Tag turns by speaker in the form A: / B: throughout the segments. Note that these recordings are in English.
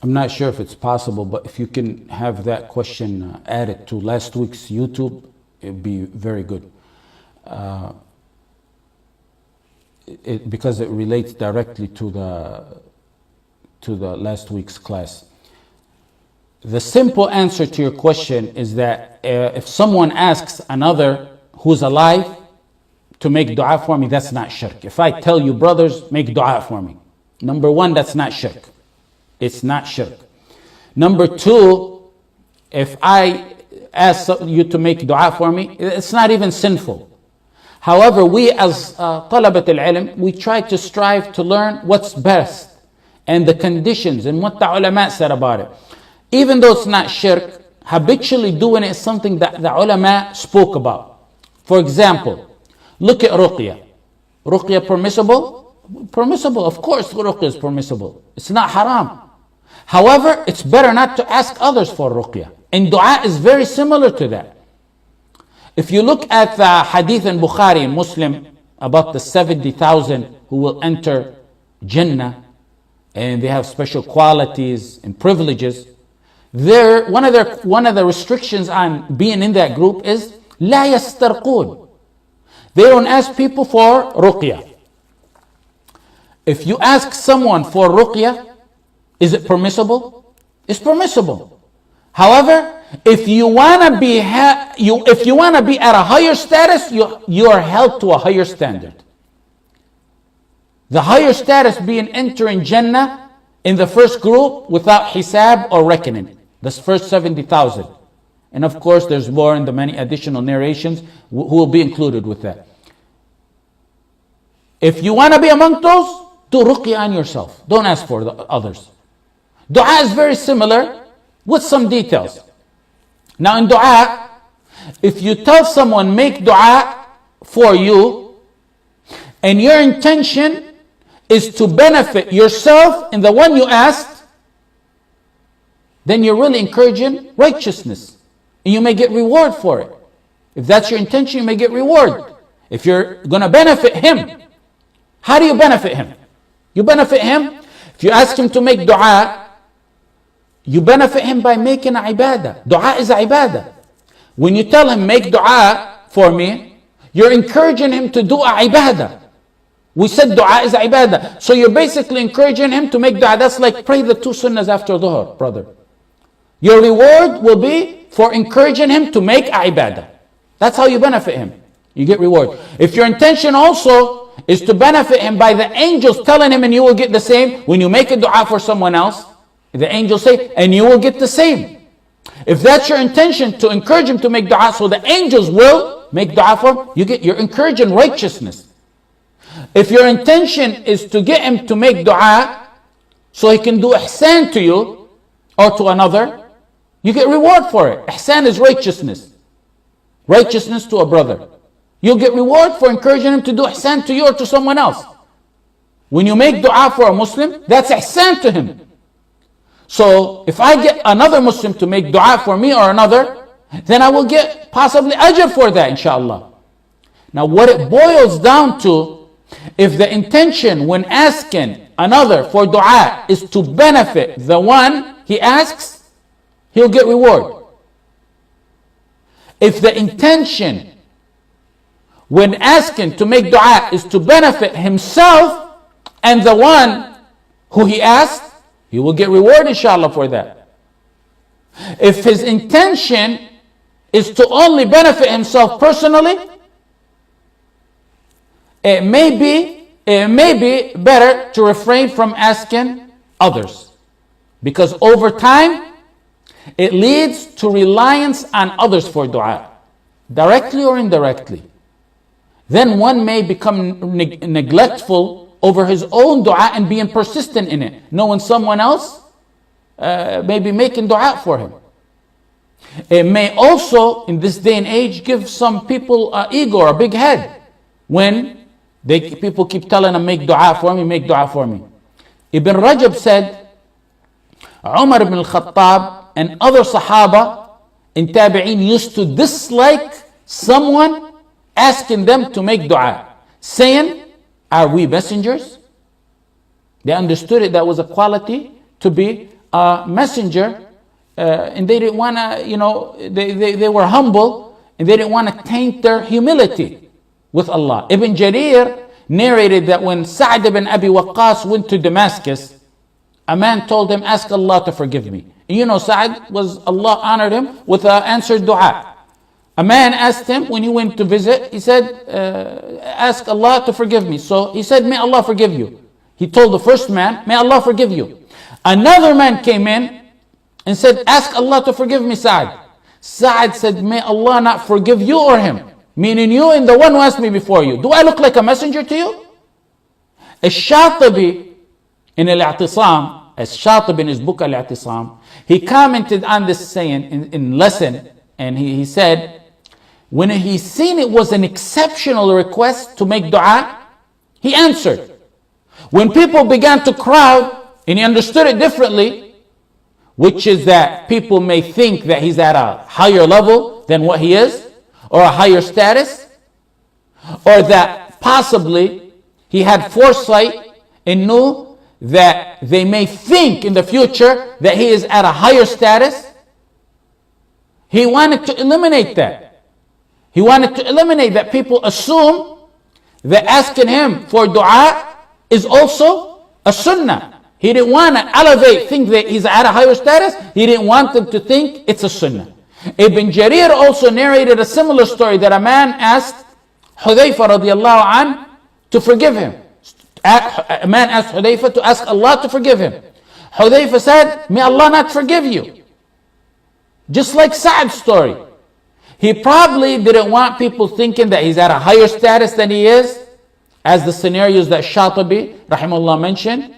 A: I'm not sure if it's possible, but if you can have that question added to last week's YouTube, it'd be very good. Because it relates directly to the last week's class. The simple answer to your question is that if someone asks another who's alive to make dua for me, that's not shirk. If I tell you, brothers, make dua for me, number one, that's not shirk. It's not shirk. Number two, if I ask you to make dua for me, it's not even sinful. However, we as talabat al-ilm, we try to strive to learn what's best and the conditions and what the ulama said about it. Even though it's not shirk, habitually doing it is something that the ulama spoke about. For example, look at ruqya. Ruqya permissible? Permissible, of course ruqya is permissible. It's not haram. However, it's better not to ask others for ruqya. And dua is very similar to that. If you look at the hadith in Bukhari and Muslim about the 70,000 who will enter Jannah and they have special qualities and privileges, one of the restrictions on being in that group is لا يسترقون. They don't ask people for ruqya. If you ask someone for ruqya, is it permissible? It's permissible. However, if you wanna be at a higher status, you are held to a higher standard. The higher status being entering Jannah in the first group without hisab or reckoning. This first 70,000. And of course, there's more in the many additional narrations who will be included with that. If you want to be among those, do ruqya on yourself. Don't ask for the others. Dua is very similar with some details. Now in dua, if you tell someone make dua for you and your intention is to benefit yourself and the one you asked, then you're really encouraging righteousness. And you may get reward for it. If that's your intention, you may get reward. If you're going to benefit him, how do you benefit him? You benefit him, if you ask him to make dua, you benefit him by making a ibadah. Dua is a ibadah. When you tell him make dua for me, you're encouraging him to do a ibadah. We said dua is a ibadah. So you're basically encouraging him to make dua. That's like pray the 2 sunnahs after dhuhr, brother. Your reward will be for encouraging him to make a ibadah. That's how you benefit him. You get reward. If your intention also is to benefit him by the angels telling him and you will get the same, when you make a dua for someone else, the angels say, and you will get the same. If that's your intention to encourage him to make dua, so the angels will make dua for him, you're encouraging righteousness. If your intention is to get him to make dua so he can do ihsan to you or to another, you get reward for it. Ihsan is righteousness. Righteousness to a brother. You'll get reward for encouraging him to do ihsan to you or to someone else. When you make dua for a Muslim, that's ihsan to him. So if I get another Muslim to make dua for me or another, then I will get possibly ajr for that, inshallah. Now what it boils down to, if the intention when asking another for dua is to benefit the one he asks, he'll get reward. If the intention when asking to make dua is to benefit himself and the one who he asked, he will get reward inshallah for that. If his intention is to only benefit himself personally, it may be better to refrain from asking others. Because over time, it leads to reliance on others for dua, directly or indirectly. Then one may become neglectful over his own dua and being persistent in it, knowing someone else may be making dua for him. It may also, in this day and age, give some people an ego or a big head when people keep telling them, make dua for me, make dua for me. Ibn Rajab said, Umar ibn al-Khattab and other Sahaba in Tabi'een used to dislike someone asking them to make dua, saying, are we messengers? They understood it, that was a quality to be a messenger, and they didn't want to, they were humble, and they didn't want to taint their humility with Allah. Ibn Jarir narrated that when Sa'd ibn Abi Waqqas went to Damascus, a man told him, ask Allah to forgive me. And Sa'd Allah honored him with an answered dua. A man asked him when he went to visit, he said, ask Allah to forgive me. So he said, may Allah forgive you. He told the first man, may Allah forgive you. Another man came in and said, ask Allah to forgive me, Sa'd. Sa'd said, may Allah not forgive you or him. Meaning you and the one who asked me before you. Do I look like a messenger to you? Al-Shatibi in Al-I'tisam, Al-Shatibi in his book Al-I'tisam, he commented on this saying in lesson, and he said, when he seen it was an exceptional request to make dua, he answered. When people began to crowd, and he understood it differently, which is that people may think that he's at a higher level than what he is, or a higher status, or that possibly he had foresight and knew that they may think in the future that he is at a higher status. He wanted to eliminate that. He wanted to eliminate that people assume that asking him for dua is also a sunnah. He didn't want to think that he's at a higher status. He didn't want them to think it's a sunnah. Ibn Jarir also narrated a similar story that a man asked Hudayfa radiallahu anh to forgive him. A man asked Hudayfa to ask Allah to forgive him. Hudayfa said, may Allah not forgive you. Just like Sa'd's story. He probably didn't want people thinking that he's at a higher status than he is, as the scenarios that Shatibi rahimahullah mentioned.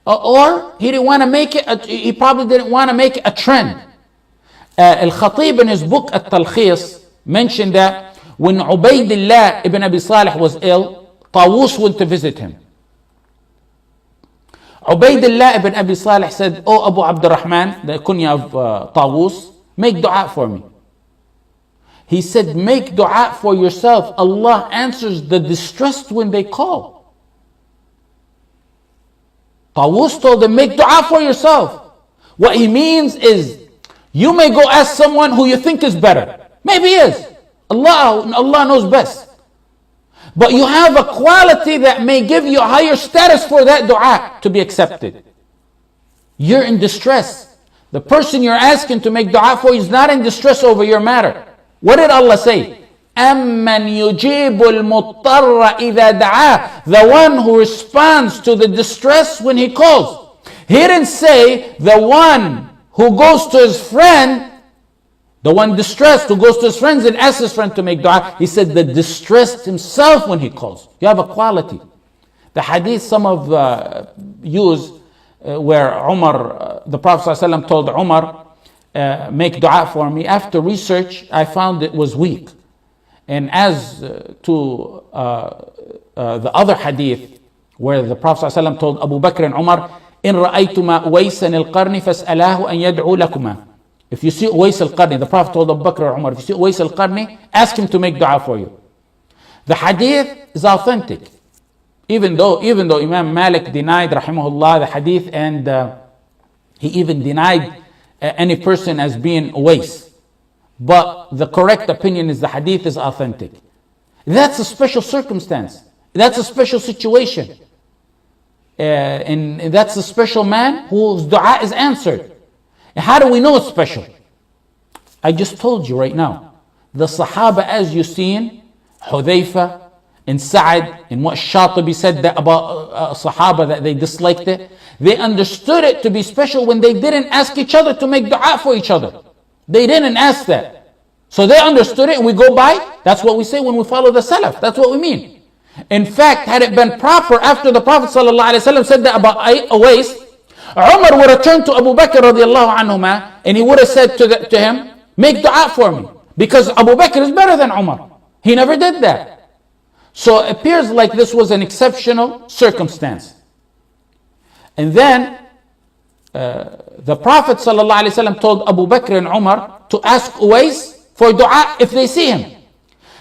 A: Or he didn't want to make it, he probably didn't want to make it a trend. Al-Khatib in his book At-Talkhis mentioned that when Ubaydillah ibn Abi Salih was ill, Tawus went to visit him. Ubaydillah ibn Abi Salih said, oh Abu Abdurrahman, the kunya of Tawus, make dua for me. He said, make dua for yourself. Allah answers the distressed when they call. Tawus told him, make dua for yourself. What he means is, you may go ask someone who you think is better. Maybe he is. Allah knows best. But you have a quality that may give you a higher status for that dua to be accepted. You're in distress. The person you're asking to make dua for is not in distress over your matter. What did Allah say? أَمَّنْ يُجِيبُ الْمُضْطَرَّ إِذَا دَعَاهُ, the one who responds to the distress when he calls. He didn't say the one who goes to his friend, the one distressed who goes to his friends and asks his friend to make dua. He said the distressed himself when he calls. You have a quality. The hadith some of use where Umar, the Prophet ﷺ told Umar, make dua for me. After research, I found it was weak. And as to the other hadith where the Prophet ﷺ told Abu Bakr and Umar, إن رأيتما أويسا القرن فاسألاه أن يدعو لكما. If you see Uwais al-Qarni, the Prophet told Abu Bakr or Umar, if you see Uwais al-Qarni, ask him to make dua for you. The hadith is authentic. Even though Imam Malik denied, rahimahullah, the hadith, and he even denied any person as being Uwais. But the correct opinion is the hadith is authentic. That's a special circumstance. That's a special situation. And that's a special man whose dua is answered. And how do we know it's special? I just told you right now. The Sahaba, as you've seen, Hudayfa and Sa'd, and what Shatibi said that about Sahaba that they disliked it, they understood it to be special when they didn't ask each other to make dua for each other. They didn't ask that. So they understood it and we go by. That's what we say when we follow the Salaf. That's what we mean. In fact, had it been proper after the Prophet ﷺ said that about Uwais, Umar would have turned to Abu Bakr radiallahu anhuma and he would have said to him, make dua for me. Because Abu Bakr is better than Umar. He never did that. So it appears like this was an exceptional circumstance. And then the Prophet ﷺ told Abu Bakr and Umar to ask Uwais for dua if they see him.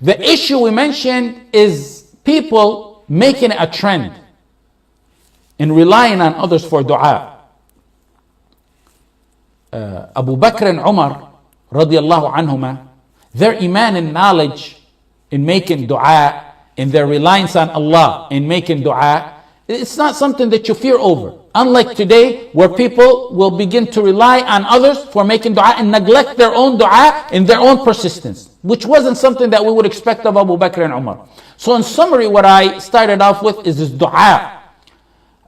A: The issue we mentioned is people making it a trend and relying on others for dua. Abu Bakr and Umar radiallahu anhuma, their iman and knowledge in making dua, in their reliance on Allah in making dua, it's not something that you fear over. Unlike today, where people will begin to rely on others for making dua and neglect their own dua in their own persistence, which wasn't something that we would expect of Abu Bakr and Umar. So in summary, what I started off with is this dua.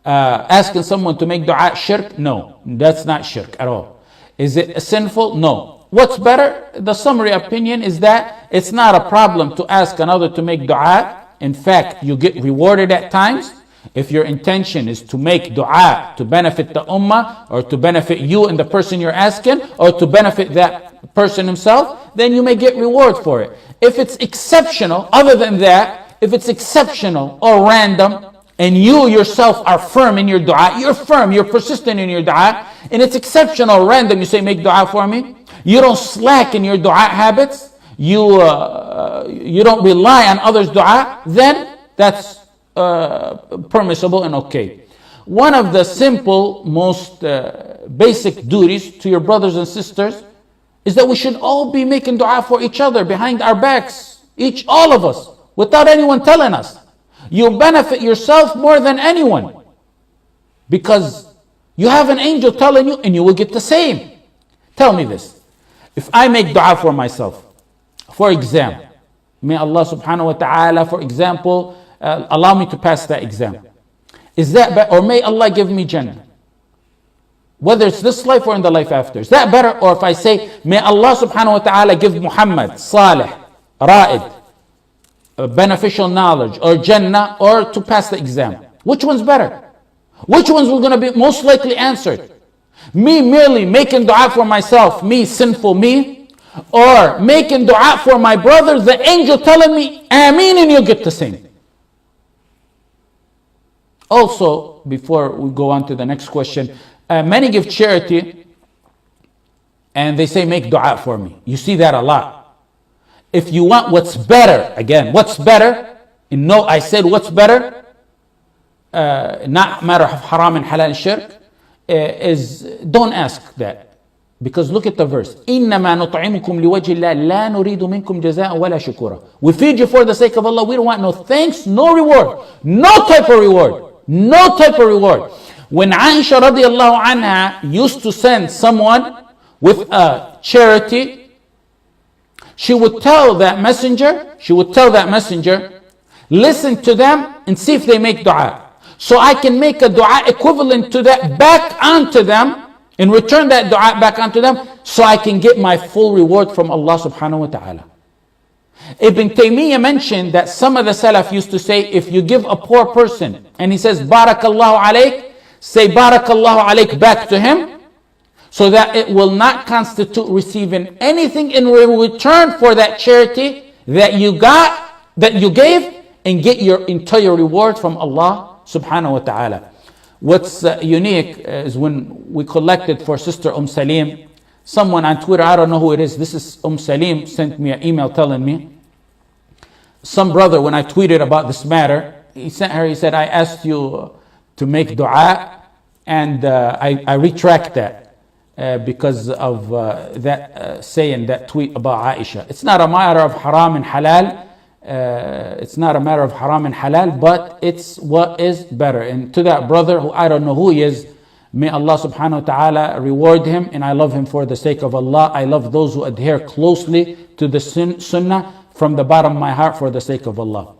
A: Asking someone to make dua shirk? No, that's not shirk at all. Is it sinful? No. What's better? The summary opinion is that it's not a problem to ask another to make dua. In fact, you get rewarded at times. If your intention is to make dua to benefit the ummah, or to benefit you and the person you're asking, or to benefit that person himself, then you may get reward for it. If it's exceptional, other than that, if it's exceptional or random, and you yourself are firm in your dua, you're firm, you're persistent in your dua, and it's exceptional or random, you say, make dua for me, you don't slack in your dua habits, you don't rely on others' dua, then that's permissible and okay. One of the simple, most basic duties to your brothers and sisters is that we should all be making dua for each other behind our backs, all of us, without anyone telling us. You benefit yourself more than anyone, because you have an angel telling you and you will get the same. Tell me this. If I make dua for myself, for exam, may Allah subhanahu wa ta'ala, for example, allow me to pass that exam. Is that better? Or may Allah give me Jannah? Whether it's this life or in the life after. Is that better? Or if I say, may Allah subhanahu wa ta'ala give Muhammad, Salih, Ra'id, beneficial knowledge, or Jannah, or to pass the exam. Which one's better? Which one's going to be most likely answered? Me merely making dua for myself, me, sinful me, or making dua for my brother, the angel telling me, Ameen, and you'll get the same. Also, before we go on to the next question, many give charity and they say, make dua for me. You see that a lot. If you want what's better, again, what's better? And no, I said what's better, not matter of haram and halal and shirk, is don't ask that. Because look at the verse. إِنَّمَا نُطْعِمُكُمْ لِوَجْهِ اللَّهِ لَا نُرِيدُ مِنْكُمْ جَزَاءً وَلَا شُكُورًا. We feed you for the sake of Allah. We don't want no thanks, no reward. No type of reward. No type of reward. When Aisha radiallahu anha used to send someone with a charity, she would tell that messenger, listen to them and see if they make dua. So I can make a dua equivalent to that back onto them, and return that dua back onto them, so I can get my full reward from Allah subhanahu wa ta'ala. Ibn Taymiyyah mentioned that some of the Salaf used to say, if you give a poor person and he says Barakallahu alayk, say Barakallahu alayk back to him, so that it will not constitute receiving anything in return for that charity that you gave, and get your entire reward from Allah subhanahu wa ta'ala. What's unique is when we collected for Sister Salim, someone on Twitter, I don't know who it is, this is Salim, sent me an email telling me, some brother, when I tweeted about this matter, he said, I asked you to make dua, and I retract that because of that saying, that tweet about Aisha. It's not a matter of haram and halal. But it's what is better. And to that brother, who I don't know who he is, may Allah subhanahu wa ta'ala reward him, and I love him for the sake of Allah. I love those who adhere closely to the sunnah from the bottom of my heart for the sake of Allah.